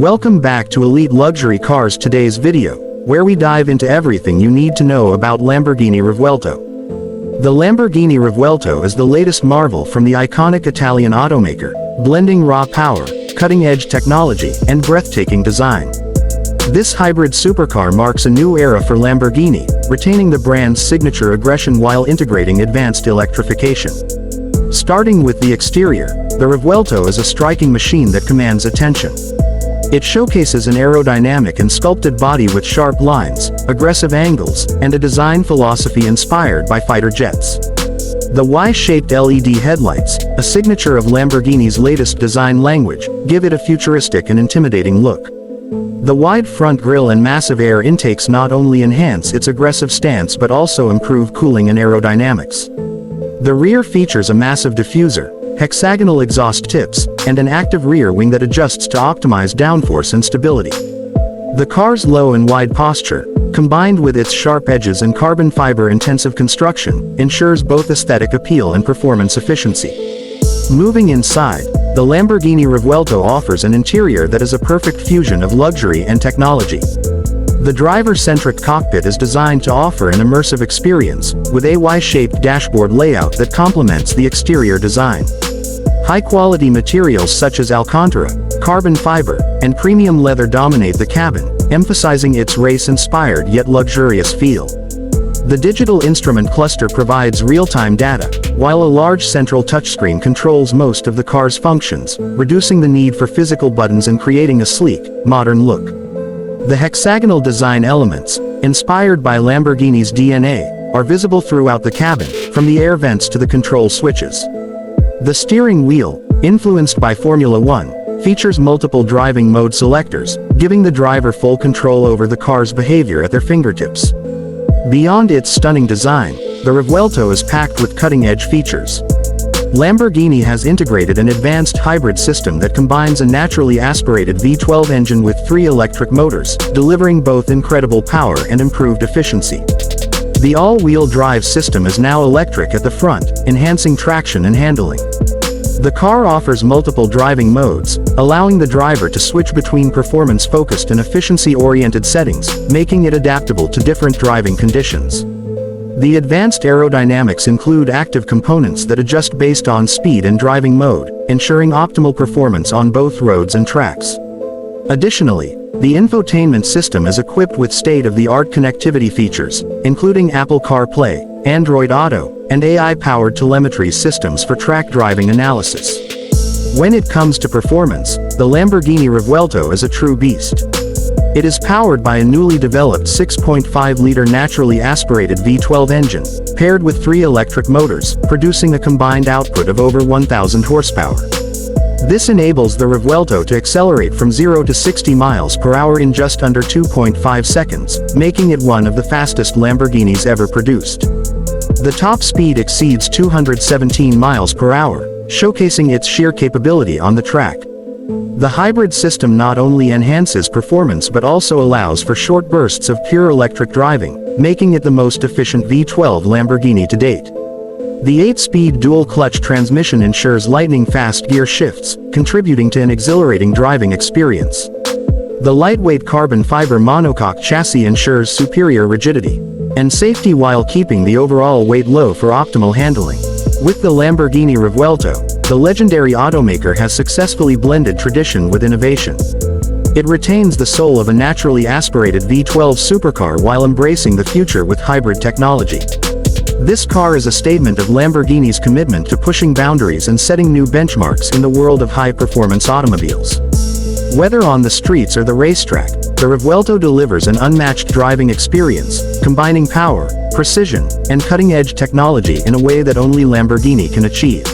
Welcome back to Elite Luxury Cars. Today's video, where we dive into everything you need to know about Lamborghini Revuelto. The Lamborghini Revuelto is the latest marvel from the iconic Italian automaker, blending raw power, cutting-edge technology, and breathtaking design. This hybrid supercar marks a new era for Lamborghini, retaining the brand's signature aggression while integrating advanced electrification. Starting with the exterior, the Revuelto is a striking machine that commands attention. It showcases an aerodynamic and sculpted body with sharp lines, aggressive angles, and a design philosophy inspired by fighter jets. The Y-shaped LED headlights, a signature of Lamborghini's latest design language, give it a futuristic and intimidating look. The wide front grille and massive air intakes not only enhance its aggressive stance but also improve cooling and aerodynamics. The rear features a massive diffuser, hexagonal exhaust tips, and an active rear wing that adjusts to optimize downforce and stability. The car's low and wide posture, combined with its sharp edges and carbon fiber-intensive construction, ensures both aesthetic appeal and performance efficiency. Moving inside, the Lamborghini Revuelto offers an interior that is a perfect fusion of luxury and technology. The driver-centric cockpit is designed to offer an immersive experience, with a Y-shaped dashboard layout that complements the exterior design. High-quality materials such as Alcantara, carbon fiber, and premium leather dominate the cabin, emphasizing its race-inspired yet luxurious feel. The digital instrument cluster provides real-time data, while a large central touchscreen controls most of the car's functions, reducing the need for physical buttons and creating a sleek, modern look. The hexagonal design elements, inspired by Lamborghini's DNA, are visible throughout the cabin, from the air vents to the control switches. The steering wheel, influenced by Formula One, features multiple driving mode selectors, giving the driver full control over the car's behavior at their fingertips. Beyond its stunning design, the Revuelto is packed with cutting-edge features. Lamborghini has integrated an advanced hybrid system that combines a naturally aspirated V12 engine with 3 electric motors, delivering both incredible power and improved efficiency. The all-wheel drive system is now electric at the front, enhancing traction and handling. The car offers multiple driving modes, allowing the driver to switch between performance-focused and efficiency-oriented settings, making it adaptable to different driving conditions. The advanced aerodynamics include active components that adjust based on speed and driving mode, ensuring optimal performance on both roads and tracks. Additionally, the infotainment system is equipped with state-of-the-art connectivity features, including Apple CarPlay, Android Auto, and AI-powered telemetry systems for track driving analysis. When it comes to performance, the Lamborghini Revuelto is a true beast. It is powered by a newly developed 6.5-liter naturally aspirated V12 engine, paired with 3 electric motors, producing a combined output of over 1,000 horsepower. This enables the Revuelto to accelerate from 0 to 60 miles per hour in just under 2.5 seconds, making it one of the fastest Lamborghinis ever produced. The top speed exceeds 217 miles per hour, showcasing its sheer capability on the track. The hybrid system not only enhances performance but also allows for short bursts of pure electric driving, making it the most efficient V12 Lamborghini to date. The 8-speed dual-clutch transmission ensures lightning-fast gear shifts, contributing to an exhilarating driving experience. The lightweight carbon fiber monocoque chassis ensures superior rigidity and safety while keeping the overall weight low for optimal handling. With the Lamborghini Revuelto, the legendary automaker has successfully blended tradition with innovation. It retains the soul of a naturally aspirated V12 supercar while embracing the future with hybrid technology. This car is a statement of Lamborghini's commitment to pushing boundaries and setting new benchmarks in the world of high-performance automobiles. Whether on the streets or the racetrack, the Revuelto delivers an unmatched driving experience, combining power, precision, and cutting-edge technology in a way that only Lamborghini can achieve.